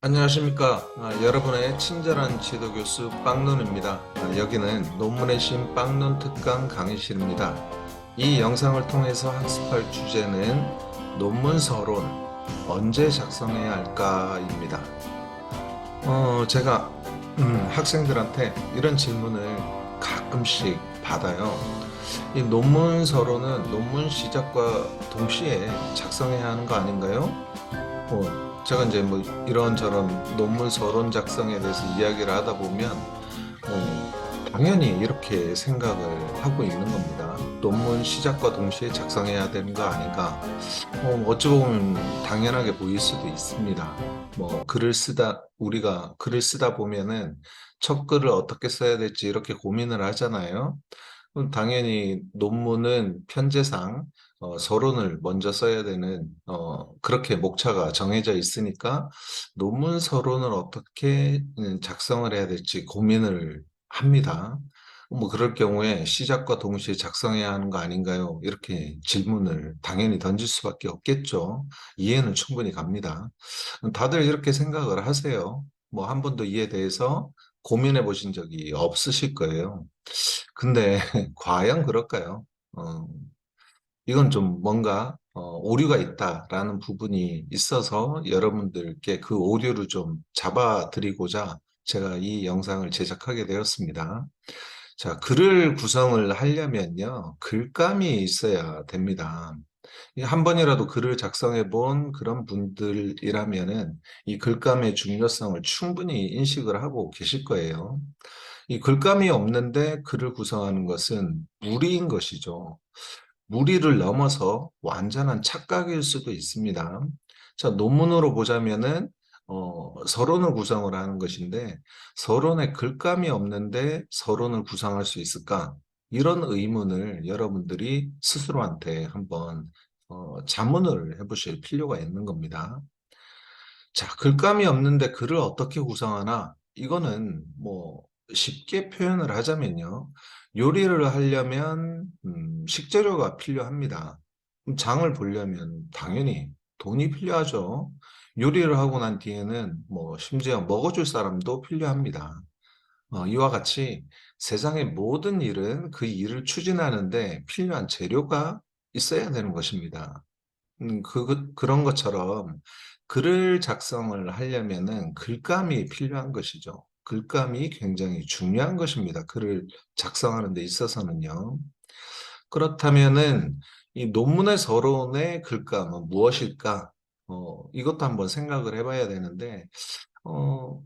안녕하십니까. 여러분의 친절한 지도교수 빵논입니다. 여기는 논문의 신 빵논 특강 강의실입니다. 이 영상을 통해서 학습할 주제는 논문 서론 언제 작성해야 할까입니다. 제가 학생들한테 이런 질문을 가끔씩 받아요. 이 논문 서론은 논문 시작과 동시에 작성해야 하는 거 아닌가요? 제가 이제 뭐 이런저런 논문 서론 작성에 대해서 이야기를 하다 보면 당연히 이렇게 생각을 하고 있는 겁니다. 논문 시작과 동시에 작성해야 되는 거 아닌가? 어찌 보면 당연하게 보일 수도 있습니다. 우리가 글을 쓰다 보면은 첫 글을 어떻게 써야 될지 이렇게 고민을 하잖아요. 그럼 당연히 논문은 편제상 서론을 먼저 써야 되는 그렇게 목차가 정해져 있으니까 논문 서론을 어떻게 작성을 해야 될지 고민을 합니다. 뭐 그럴 경우에 시작과 동시에 작성해야 하는 거 아닌가요? 이렇게 질문을 당연히 던질 수밖에 없겠죠. 이해는 충분히 갑니다. 다들 이렇게 생각을 하세요. 뭐 한 번도 이에 대해서 고민해 보신 적이 없으실 거예요. 근데 과연 그럴까요? 어, 이건 좀 뭔가 오류가 있다라는 부분이 있어서 여러분들께 그 오류를 좀 잡아드리고자 제가 이 영상을 제작하게 되었습니다. 자, 글을 구성을 하려면요, 글감이 있어야 됩니다. 한 번이라도 글을 작성해 본 그런 분들이라면은 이 글감의 중요성을 충분히 인식을 하고 계실 거예요. 이 글감이 없는데 글을 구성하는 것은 무리인 것이죠. 무리를 넘어서 완전한 착각일 수도 있습니다. 자, 논문으로 보자면은 서론을 구성을 하는 것인데 서론에 글감이 없는데 서론을 구성할 수 있을까? 이런 의문을 여러분들이 스스로한테 한번 자문을 해보실 필요가 있는 겁니다. 자, 글감이 없는데 글을 어떻게 구성하나? 이거는 뭐 쉽게 표현을 하자면요. 요리를 하려면 식재료가 필요합니다. 그럼 장을 보려면 당연히 돈이 필요하죠. 요리를 하고 난 뒤에는 뭐 심지어 먹어줄 사람도 필요합니다. 이와 같이 세상의 모든 일은 그 일을 추진하는데 필요한 재료가 있어야 되는 것입니다. 그런 것처럼 글을 작성을 하려면은 글감이 필요한 것이죠. 글감이 굉장히 중요한 것입니다. 글을 작성하는 데 있어서는요. 그렇다면은 이 논문의 서론의 글감은 무엇일까? 이것도 한번 생각을 해봐야 되는데, 어,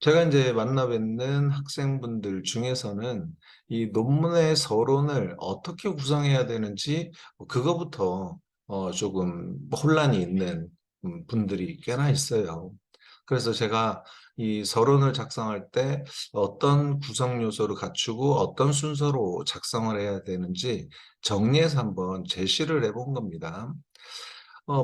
제가 이제 만나 뵙는 학생분들 중에서는 이 논문의 서론을 어떻게 구성해야 되는지 그거부터 조금 혼란이 있는 분들이 꽤나 있어요. 그래서 제가 이 서론을 작성할 때 어떤 구성 요소를 갖추고 어떤 순서로 작성을 해야 되는지 정리해서 한번 제시를 해본 겁니다.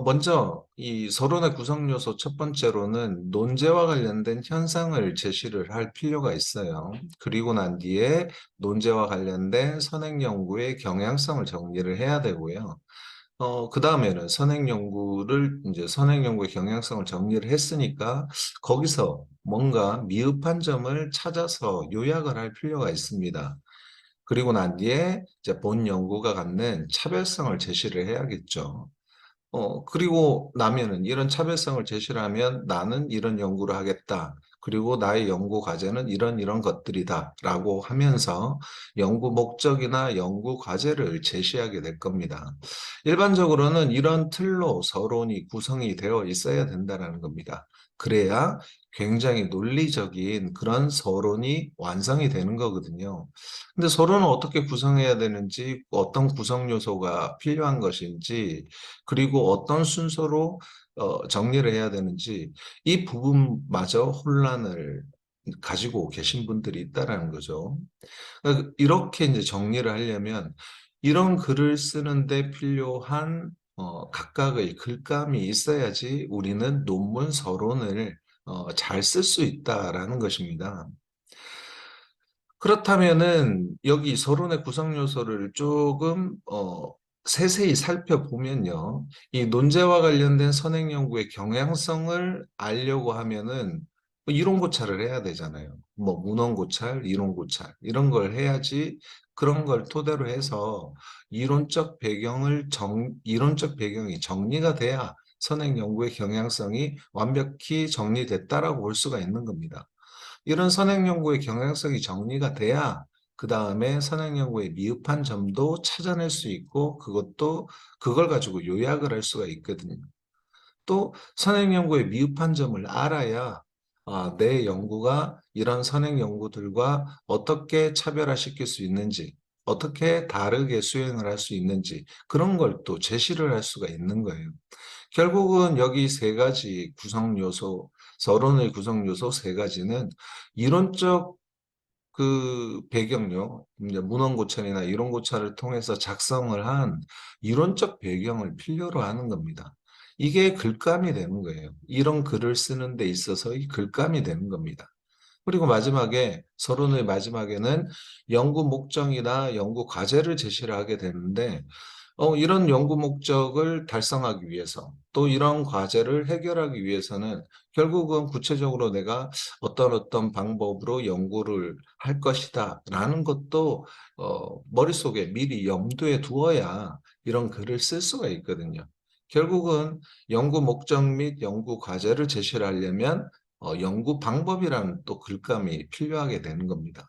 먼저 이 서론의 구성 요소 첫 번째로는 논제와 관련된 현상을 제시를 할 필요가 있어요. 그리고 난 뒤에 논제와 관련된 선행 연구의 경향성을 정리를 해야 되고요. 그 다음에는 선행 연구의 경향성을 정리를 했으니까 거기서 뭔가 미흡한 점을 찾아서 요약을 할 필요가 있습니다. 그리고 난 뒤에 이제 본 연구가 갖는 차별성을 제시를 해야겠죠. 그리고 나면은 이런 차별성을 제시를 하면 나는 이런 연구를 하겠다. 그리고 나의 연구 과제는 이런 것들이다. 라고 하면서 연구 목적이나 연구 과제를 제시하게 될 겁니다. 일반적으로는 이런 틀로 서론이 구성이 되어 있어야 된다는 겁니다. 그래야 굉장히 논리적인 그런 서론이 완성이 되는 거거든요. 근데 서론을 어떻게 구성해야 되는지, 어떤 구성 요소가 필요한 것인지, 그리고 어떤 순서로 정리를 해야 되는지 이 부분마저 혼란을 가지고 계신 분들이 있다라는 거죠. 이렇게 이제 정리를 하려면 이런 글을 쓰는데 필요한 각각의 글감이 있어야지 우리는 논문 서론을 잘 쓸 수 있다라는 것입니다. 그렇다면은 여기 서론의 구성 요소를 조금 세세히 살펴보면요. 이 논제와 관련된 선행 연구의 경향성을 알려고 하면은 뭐 이론 고찰을 해야 되잖아요. 뭐 문헌 고찰, 이론 고찰 이런 걸 해야지 그런 걸 토대로 해서 이론적 배경이 정리가 돼야 선행 연구의 경향성이 완벽히 정리됐다라고 볼 수가 있는 겁니다. 이런 선행 연구의 경향성이 정리가 돼야 그 다음에 선행 연구의 미흡한 점도 찾아낼 수 있고 그걸 가지고 요약을 할 수가 있거든요. 또 선행 연구의 미흡한 점을 알아야 내 연구가 이런 선행 연구들과 어떻게 차별화시킬 수 있는지, 어떻게 다르게 수행을 할 수 있는지 그런 걸 또 제시를 할 수가 있는 거예요. 결국은 여기 세 가지 구성 요소, 서론의 구성 요소 세 가지는 이론적 그 배경요, 이제 문헌 고찰이나 이론 고찰을 통해서 작성을 한 이론적 배경을 필요로 하는 겁니다. 이게 글감이 되는 거예요. 이런 글을 쓰는 데 있어서의 글감이 되는 겁니다. 그리고 마지막에 서론의 마지막에는 연구 목적이나 연구 과제를 제시를 하게 되는데 이런 연구 목적을 달성하기 위해서 또 이런 과제를 해결하기 위해서는 결국은 구체적으로 내가 어떤 방법으로 연구를 할 것이다 라는 것도 머릿속에 미리 염두에 두어야 이런 글을 쓸 수가 있거든요. 결국은 연구 목적 및 연구 과제를 제시를 하려면 연구 방법이라는 또 글감이 필요하게 되는 겁니다.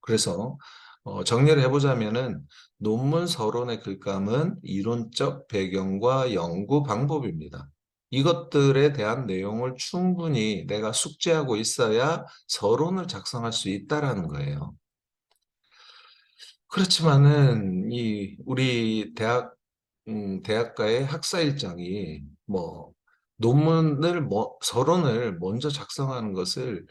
그래서 정리를 해보자면은 논문 서론의 글감은 이론적 배경과 연구 방법입니다. 이것들에 대한 내용을 충분히 내가 숙지하고 있어야 서론을 작성할 수 있다라는 거예요. 그렇지만은 우리 대학가의 학사 일정이 뭐 서론을 먼저 작성하는 것을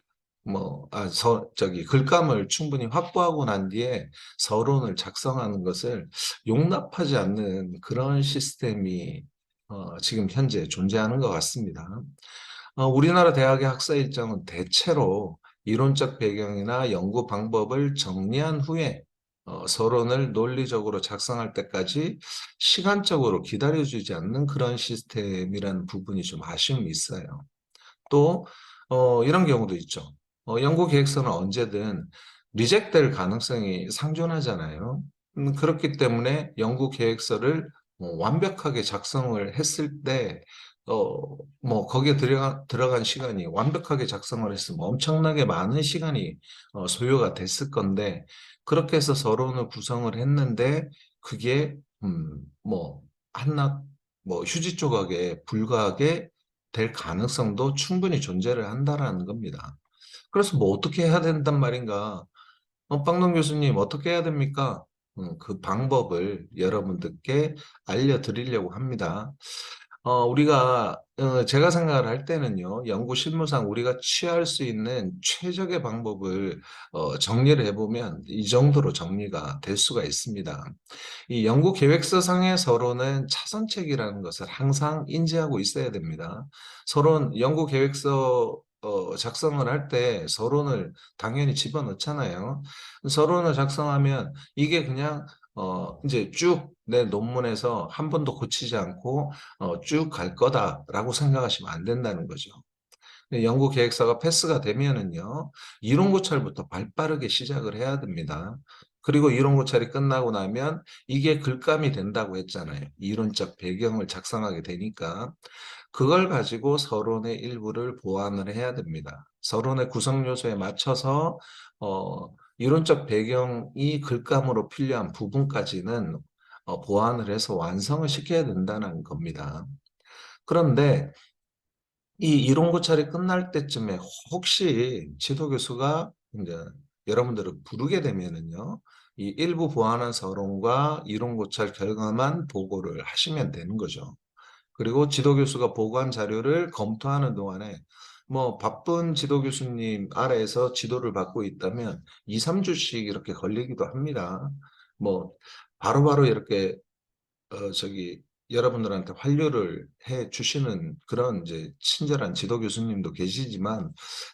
글감을 충분히 확보하고 난 뒤에 서론을 작성하는 것을 용납하지 않는 그런 시스템이 지금 현재 존재하는 것 같습니다. 우리나라 대학의 학사 일정은 대체로 이론적 배경이나 연구 방법을 정리한 후에 서론을 논리적으로 작성할 때까지 시간적으로 기다려주지 않는 그런 시스템이라는 부분이 좀 아쉬움이 있어요. 또 이런 경우도 있죠. 연구 계획서는 언제든 리젝될 가능성이 상존하잖아요. 그렇기 때문에 연구 계획서를 완벽하게 작성을 했을 때, 거기에 들어간 시간이 완벽하게 작성을 했으면 엄청나게 많은 시간이 소요가 됐을 건데, 그렇게 해서 서론을 구성을 했는데, 그게, 한낱, 휴지 조각에 불과하게 될 가능성도 충분히 존재를 한다라는 겁니다. 그래서 뭐 어떻게 해야 된단 말인가? 빵농 교수님 어떻게 해야 됩니까? 그 방법을 여러분들께 알려드리려고 합니다. 제가 생각을 할 때는요, 연구 실무상 우리가 취할 수 있는 최적의 방법을 정리를 해보면 이 정도로 정리가 될 수가 있습니다. 이 연구 계획서 상의 서론은 차선책이라는 것을 항상 인지하고 있어야 됩니다. 연구 계획서 작성을 할 때 서론을 당연히 집어넣잖아요. 서론을 작성하면 이게 그냥 이제 쭉 내 논문에서 한 번도 고치지 않고 쭉 갈 거다라고 생각하시면 안 된다는 거죠. 연구 계획서가 패스가 되면은요, 이론 고찰부터 발빠르게 시작을 해야 됩니다. 그리고 이론 고찰이 끝나고 나면 이게 글감이 된다고 했잖아요. 이론적 배경을 작성하게 되니까 그걸 가지고 서론의 일부를 보완을 해야 됩니다. 서론의 구성 요소에 맞춰서 이론적 배경이 글감으로 필요한 부분까지는 보완을 해서 완성을 시켜야 된다는 겁니다. 그런데 이 이론 고찰이 끝날 때쯤에 혹시 지도교수가 이제 여러분들을 부르게 되면은요, 이 일부 보완한 서론과 이론 고찰 결과만 보고를 하시면 되는 거죠. 그리고 지도교수가 보고한 자료를 검토하는 동안에 바쁜 지도교수님 아래에서 지도를 받고 있다면 2, 3주씩 이렇게 걸리기도 합니다. 뭐 바로바로 이렇게 여러분들한테 환류를 해 주시는 그런 이제 친절한 지도 교수님도 계시지만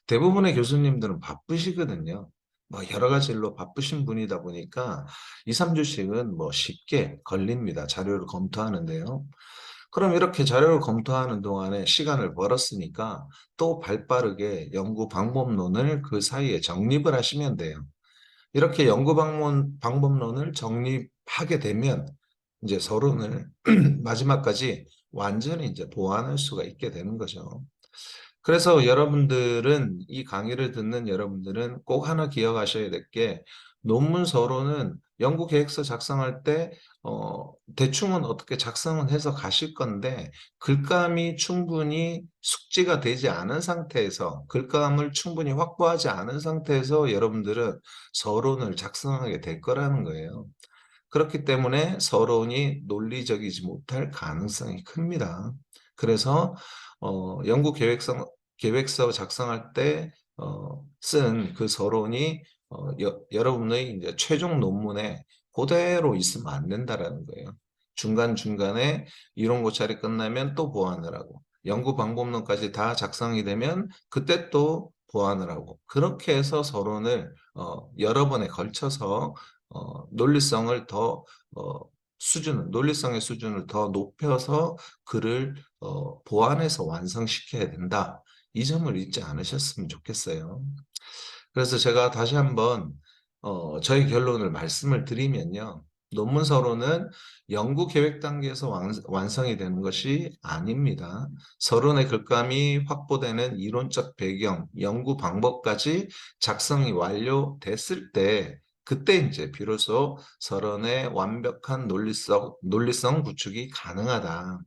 대부분의 교수님들은 바쁘시거든요. 뭐 여러 가지 일로 바쁘신 분이다 보니까 2, 3주씩은 뭐 쉽게 걸립니다. 자료를 검토하는데요. 그럼 이렇게 자료를 검토하는 동안에 시간을 벌었으니까 또 발빠르게 연구 방법론을 그 사이에 정립을 하시면 돼요. 이렇게 연구 방법론을 정립하게 되면 이제 서론을 마지막까지 완전히 이제 보완할 수가 있게 되는 거죠. 그래서 여러분들은 이 강의를 듣는 여러분들은 꼭 하나 기억하셔야 될 게 논문 서론은 연구 계획서 작성할 때 대충은 어떻게 작성은 해서 가실 건데 글감이 충분히 숙지가 되지 않은 상태에서 글감을 충분히 확보하지 않은 상태에서 여러분들은 서론을 작성하게 될 거라는 거예요. 그렇기 때문에 서론이 논리적이지 못할 가능성이 큽니다. 그래서 연구 계획서 작성할 때 쓴 그 서론이 여러분의 이제 최종 논문에 그대로 있으면 안 된다라는 거예요. 중간중간에 이론 고찰이 끝나면 또 보완을 하고 연구 방법론까지 다 작성이 되면 그때 또 보완을 하고 그렇게 해서 서론을 여러 번에 걸쳐서 논리성을 더 논리성의 수준을 더 높여서 글을 보완해서 완성시켜야 된다. 이 점을 잊지 않으셨으면 좋겠어요. 그래서 제가 다시 한번 저희 결론을 말씀을 드리면요. 논문 서론은 연구 계획 단계에서 완성이 되는 것이 아닙니다. 서론의 글감이 확보되는 이론적 배경, 연구 방법까지 작성이 완료됐을 때 그때 이제 비로소 서론의 완벽한 논리성 구축이 가능하다.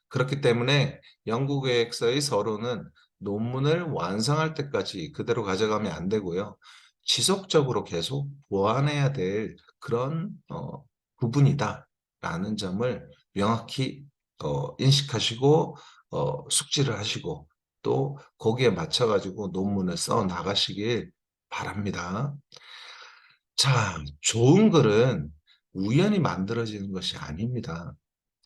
그렇기 때문에 연구계획서의 서론은 논문을 완성할 때까지 그대로 가져가면 안 되고요. 지속적으로 계속 보완해야 될 그런 부분이다라는 점을 명확히 인식하시고 숙지를 하시고 또 거기에 맞춰가지고 논문을 써 나가시길 바랍니다. 자, 좋은 글은 우연히 만들어지는 것이 아닙니다.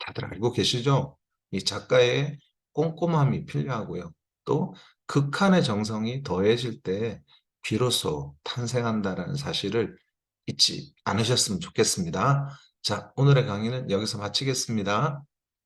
다들 알고 계시죠? 이 작가의 꼼꼼함이 필요하고요. 또 극한의 정성이 더해질 때 비로소 탄생한다는 사실을 잊지 않으셨으면 좋겠습니다. 자, 오늘의 강의는 여기서 마치겠습니다.